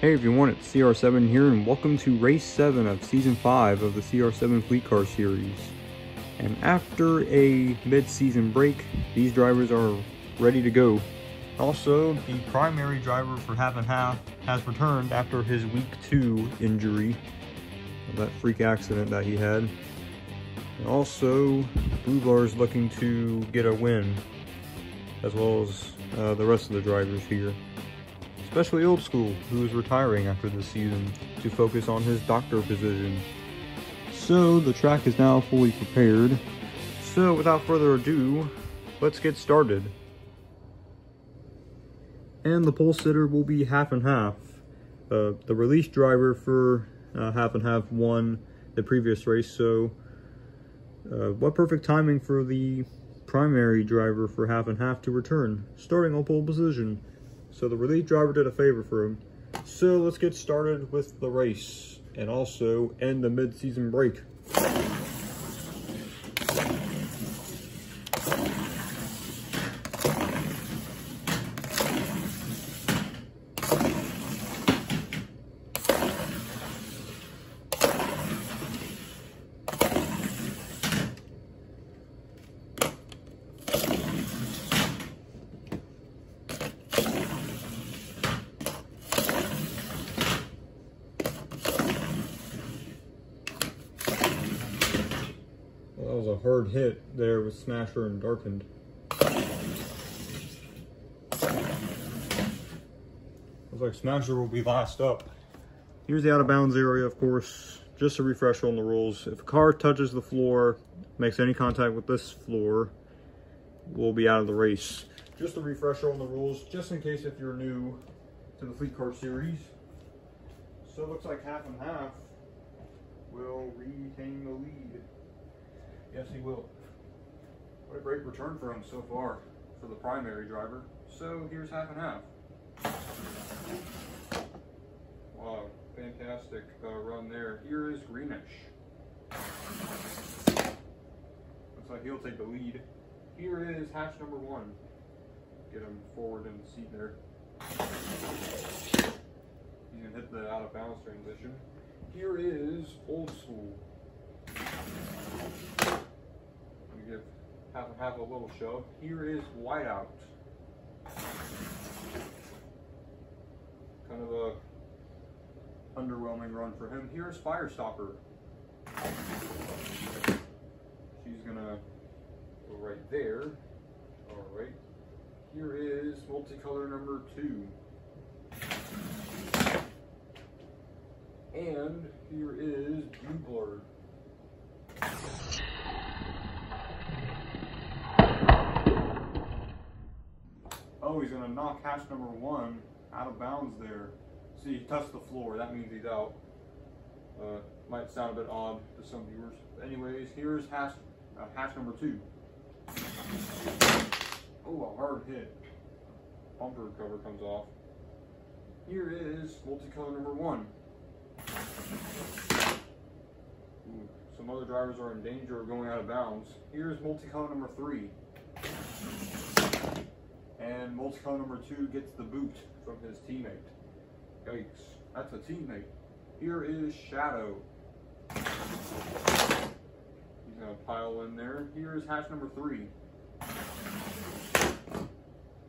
Hey everyone, it's CR7 here, and welcome to Race 7 of Season 5 of the CR7 Fleet Car Series. And after a mid-season break, these drivers are ready to go. Also, the primary driver for Half and Half has returned after his Week 2 injury, that freak accident that he had. And also, Blue is looking to get a win, as well as the rest of the drivers here. Especially Old School, who is retiring after this season to focus on his doctor position. So the track is now fully prepared. So without further ado, let's get started. And the pole sitter will be Half and Half. The release driver for Half and Half won the previous race, so what perfect timing for the primary driver for Half and Half to return, starting on pole position. So the release driver did a favor for him. So let's get started with the race and also end the mid-season break. That was a hard hit there with Smasher and Darkened. Looks like Smasher will be last up. Here's the out of bounds area, of course. Just a refresher on the rules. If a car touches the floor, makes any contact with this floor, we'll be out of the race. Just a refresher on the rules, just in case if you're new to the Fleet Car Series. So it looks like Half and Half will retain the lead. Yes, he will. What a great return for him so far for the primary driver. So here's Half and Half. Wow, fantastic run there. Here is Greenish. Looks like he'll take the lead. Here is hatch number 1. Get him forward in the seat there. He's gonna hit the out of bounds transition. Here is Old School. Give Half and Half a little shove. Here is Whiteout. Kind of a underwhelming run for him. Here's Firestopper. She's gonna go right there. Alright. Here is Multicolor number 2. And here is Bugler. Oh, he's gonna knock hatch number 1 out of bounds there. See, he touched the floor, that means he's out. Might sound a bit odd to some viewers. But anyways, here's hatch number 2. Oh, a hard hit. Bumper cover comes off. Here is Multicolor number 1. Ooh, some other drivers are in danger of going out of bounds. Here's Multicolor number 3. And Multicolor number 2 gets the boot from his teammate. Yikes, that's a teammate. Here is Shadow. He's gonna pile in there. Here is hatch number 3.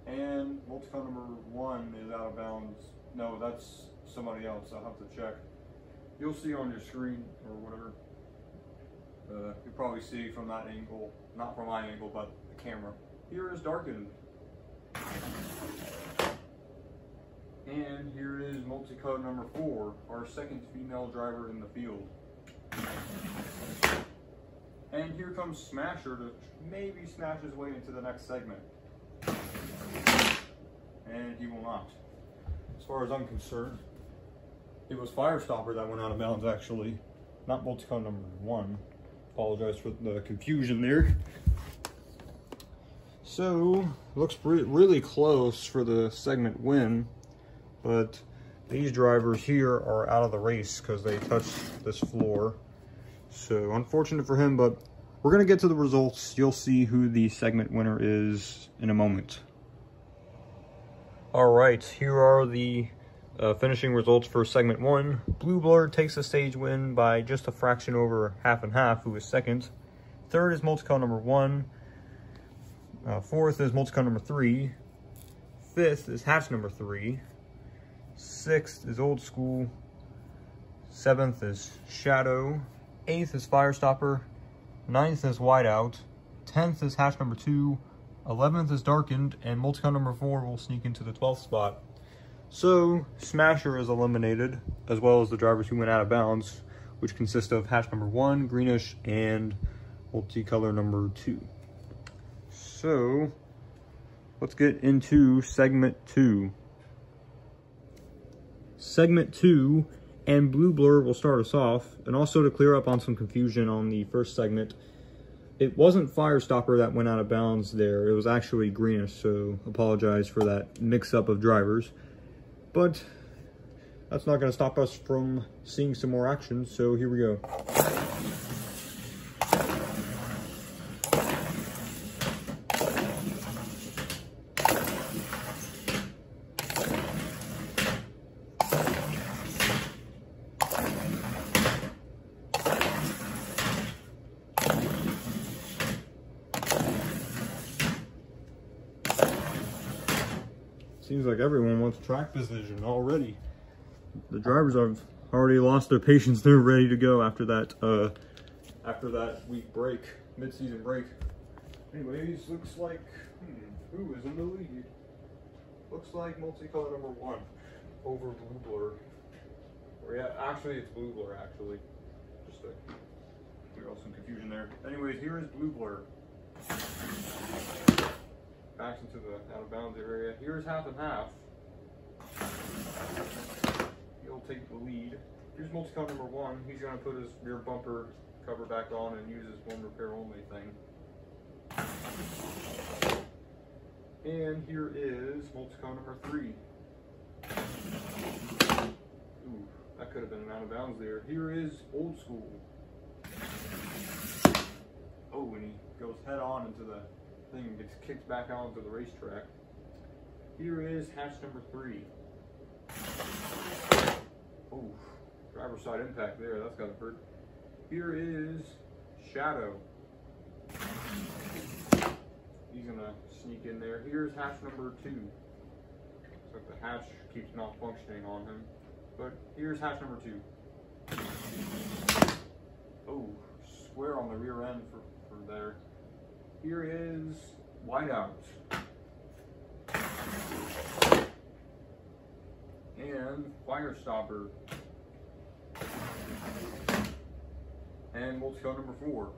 And Multicolor number 1 is out of bounds. No, that's somebody else, I'll have to check. You'll see on your screen or whatever. You'll probably see from that angle, not from my angle, but the camera. Here is Darkened. And here is Multicolor number 4, our second female driver in the field. And here comes Smasher to maybe smash his way into the next segment. And he will not. As far as I'm concerned, it was Firestopper that went out of bounds actually, not Multicolor number 1. Apologize for the confusion there. So, looks really close for the segment win, but these drivers here are out of the race because they touched this floor. So, unfortunate for him, but we're going to get to the results. You'll see who the segment winner is in a moment. All right, here are the Finishing results for segment 1. Blue Blur takes the stage win by just a fraction over half and half, who is second. Third is multicolor number 1. Fourth is multicolor number 3. Fifth is hatch number 3. Sixth is Old School. Seventh is Shadow. Eighth is Firestopper. Ninth is Whiteout. 10th is hatch number 2. 11th is Darkened, and multicolor number 4 will sneak into the 12th spot. So, Smasher is eliminated, as well as the drivers who went out of bounds, which consist of hatch number 1, Greenish, and multicolor number 2. So, let's get into segment 2. Segment 2 and Blue Blur will start us off, and also to clear up on some confusion on the first segment, it wasn't Firestopper that went out of bounds there, it was actually Greenish, so apologize for that mix-up of drivers. But that's not going to stop us from seeing some more action, so here we go. Seems like everyone wants track position already. The drivers have already lost their patience. They're ready to go after that week break, mid-season break. Anyways, looks like who is in the lead? Looks like multicolor number 1 over Blue Blur. Or yeah, actually it's Blue Blur actually. Just to clear up some confusion there. Anyways, here is Blue Blur. Back into the out of bounds area. Here's half and half. He'll take the lead. Here's multicolor number 1. He's going to put his rear bumper cover back on and use his one repair only thing. And here is multicolor number 3. Ooh, that could have been an out of bounds there. Here is Old School. Oh, and he goes head on into the thing and gets kicked back onto the racetrack. Here is hatch number 3. Oh, driver's side impact there. That's gotta hurt. Here is Shadow. He's gonna sneak in there. Here's hatch number 2. So the hatch keeps malfunctioning on him. But here's hatch number 2. Oh, square on the rear end for there. Here is Whiteout. And Firestopper. And multicolor number 4.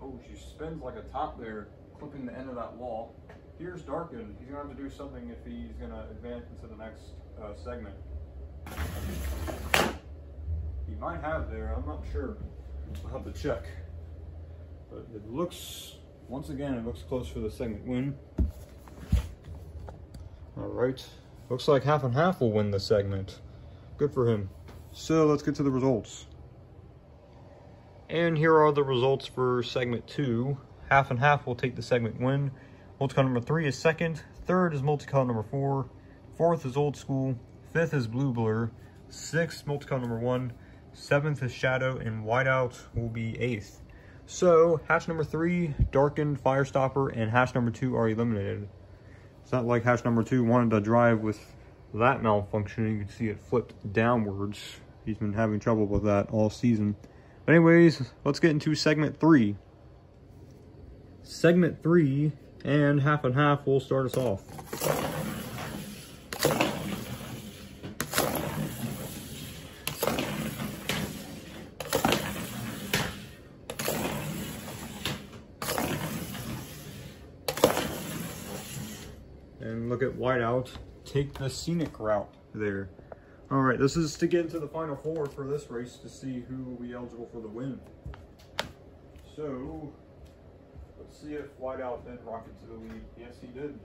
Oh, she spins like a top there, clipping the end of that wall. Here's Darkened. He's going to have to do something if he's going to advance into the next segment. He might have there, I'm not sure. I'll have to check. But it looks, once again, it looks close for the segment win. Alright, looks like half and half will win the segment. Good for him. So let's get to the results. And here are the results for segment 2. Half and half will take the segment win. Multicolor number 3 is second. Third is multicolor number 4. Fourth is Old School. Fifth is Blue Blur. Sixth, multicolor number 1. Seventh is Shadow, and Whiteout will be 8th. So, hatch number 3, Darkened, Firestopper, and hatch number 2 are eliminated. It's not like hatch number 2 wanted to drive with that malfunctioning. You can see it flipped downwards. He's been having trouble with that all season. But anyways, let's get into segment 3. Segment 3 and half will start us off. And look at Whiteout take the scenic route there. Alright, this is to get into the final 4 for this race to see who will be eligible for the win. So, let's see if Whiteout did rocket to the lead. Yes, he did.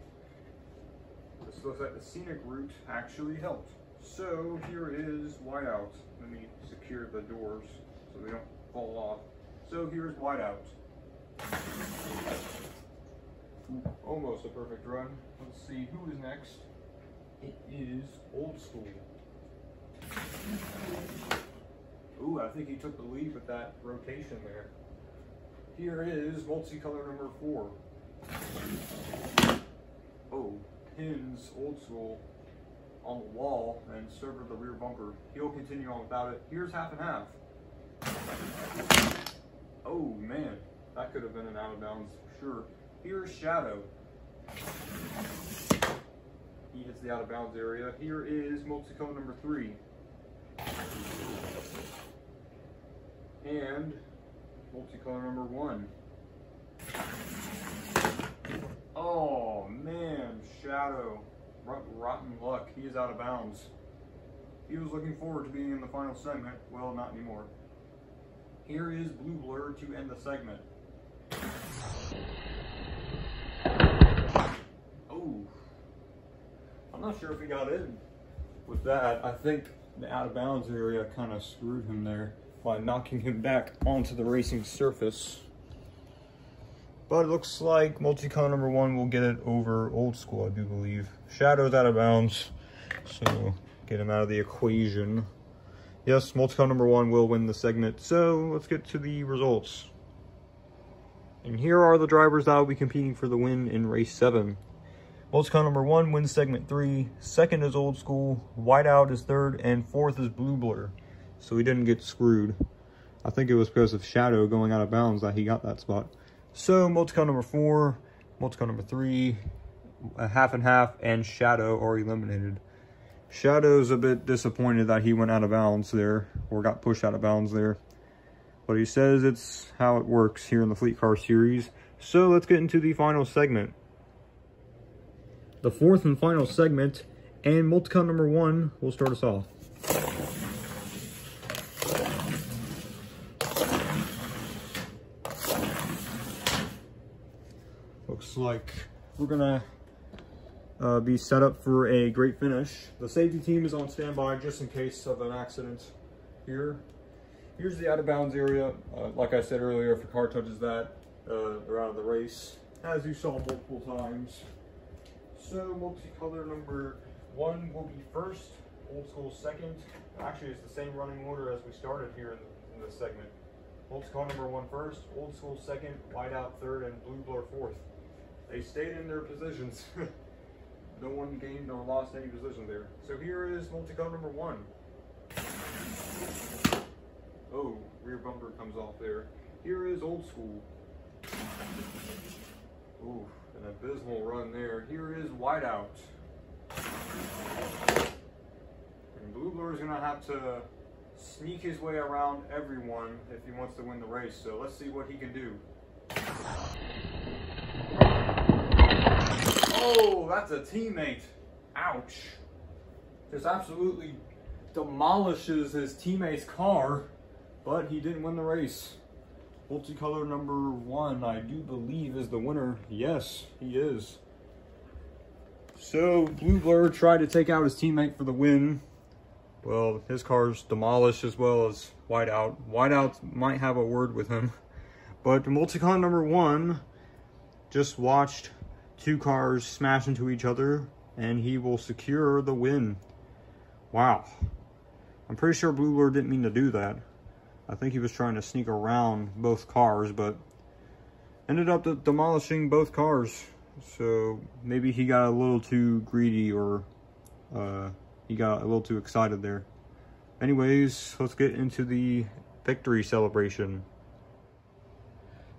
This looks like the scenic route actually helped. So, here is Whiteout. Let me secure the doors so they don't fall off. So, here's Whiteout. Almost a perfect run. Let's see who is next. It is Old School. Ooh, I think he took the lead with that rotation there. Here is multicolor number 4. Oh, pins Old School on the wall and severed the rear bumper. He'll continue on without it. Here's half and half. Oh man, that could have been an out of bounds for sure. Here's Shadow. He hits the out of bounds area. Here is multicolor number 3. And multicolor number 1. Oh man, Shadow. Rotten luck. He is out of bounds. He was looking forward to being in the final segment. Well, not anymore. Here is Blue Blur to end the segment. Oh. I'm not sure if he got in with that. I think the out of bounds area kind of screwed him there by knocking him back onto the racing surface. But it looks like multicolor number 1 will get it over Old School, I do believe. Shadow's out of bounds, so get him out of the equation. Yes, multicolor number 1 will win the segment. So let's get to the results. And here are the drivers that will be competing for the win in race 7. Multicolor number 1 wins segment 3. Second is Old School. Whiteout is 3rd, and 4th is Blue Blur. So he didn't get screwed. I think it was because of Shadow going out of bounds that he got that spot. So multicolor number 4, multicolor number 3, a half and half, and Shadow are eliminated. Shadow's a bit disappointed that he went out of bounds there, or got pushed out of bounds there. But he says it's how it works here in the Fleet Car Series. So let's get into the final segment. The 4th and final segment, and multicolor number 1 will start us off. Looks like we're gonna be set up for a great finish. The safety team is on standby just in case of an accident here. Here's the out of bounds area. Like I said earlier, if a car touches that, they're out of the race, as you saw multiple times. So multicolor number 1 will be first, Old School second. Actually, it's the same running order as we started here in this segment. Multicolor number 1 first, Old School second, Whiteout 3rd, and Blue Blur 4th. They stayed in their positions. No one gained nor lost any position there. So here is multicolor number 1. Oh, rear bumper comes off there. Here is Old School. Ooh, an abysmal run there. Here is Whiteout. And Blue Blur is gonna have to sneak his way around everyone if he wants to win the race. So let's see what he can do. Oh, that's a teammate. Ouch. Just absolutely demolishes his teammate's car, but he didn't win the race. Multicolor number 1, I do believe, is the winner. Yes, he is. So, Blue Blur tried to take out his teammate for the win. Well, his car's demolished as well as Whiteout. Whiteout might have a word with him. But multicolor number 1 just watched 2 cars smash into each other, and he will secure the win. Wow. I'm pretty sure Blue Blur didn't mean to do that. I think he was trying to sneak around both cars, but ended up demolishing both cars. So maybe he got a little too greedy, or he got a little too excited there. Anyways, let's get into the victory celebration.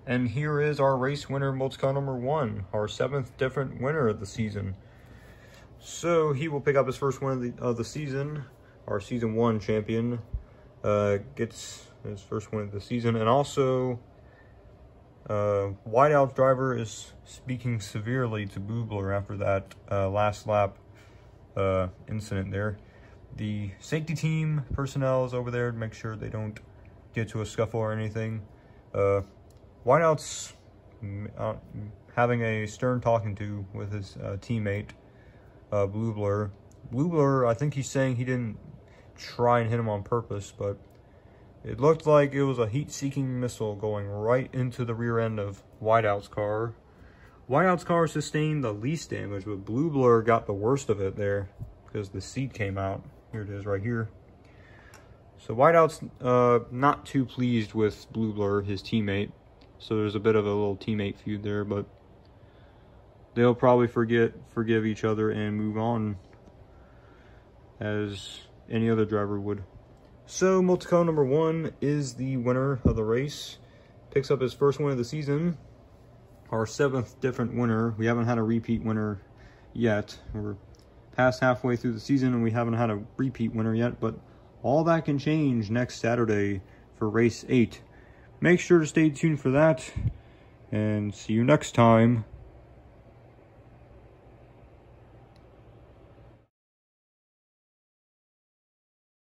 And here is our race winner, multicolor number 1, our 7th different winner of the season. So he will pick up his first win of the season. Our season 1 champion gets his first win of the season. And also, Whiteout's driver is speaking severely to Blue Blur after that last lap incident there. The safety team personnel is over there to make sure they don't get to a scuffle or anything. Whiteout's having a stern talking to with his teammate, Blue Blur. Blue Blur, I think he's saying he didn't try and hit him on purpose, but it looked like it was a heat-seeking missile going right into the rear end of Whiteout's car. Whiteout's car sustained the least damage, but Blue Blur got the worst of it there because the seat came out. Here it is right here. So Whiteout's not too pleased with Blue Blur, his teammate. So there's a bit of a little teammate feud there, but they'll probably forgive each other and move on as any other driver would. So Multico number 1 is the winner of the race. Picks up his first win of the season. Our 7th different winner. We haven't had a repeat winner yet. We're past halfway through the season and we haven't had a repeat winner yet, but all that can change next Saturday for race 8. Make sure to stay tuned for that and see you next time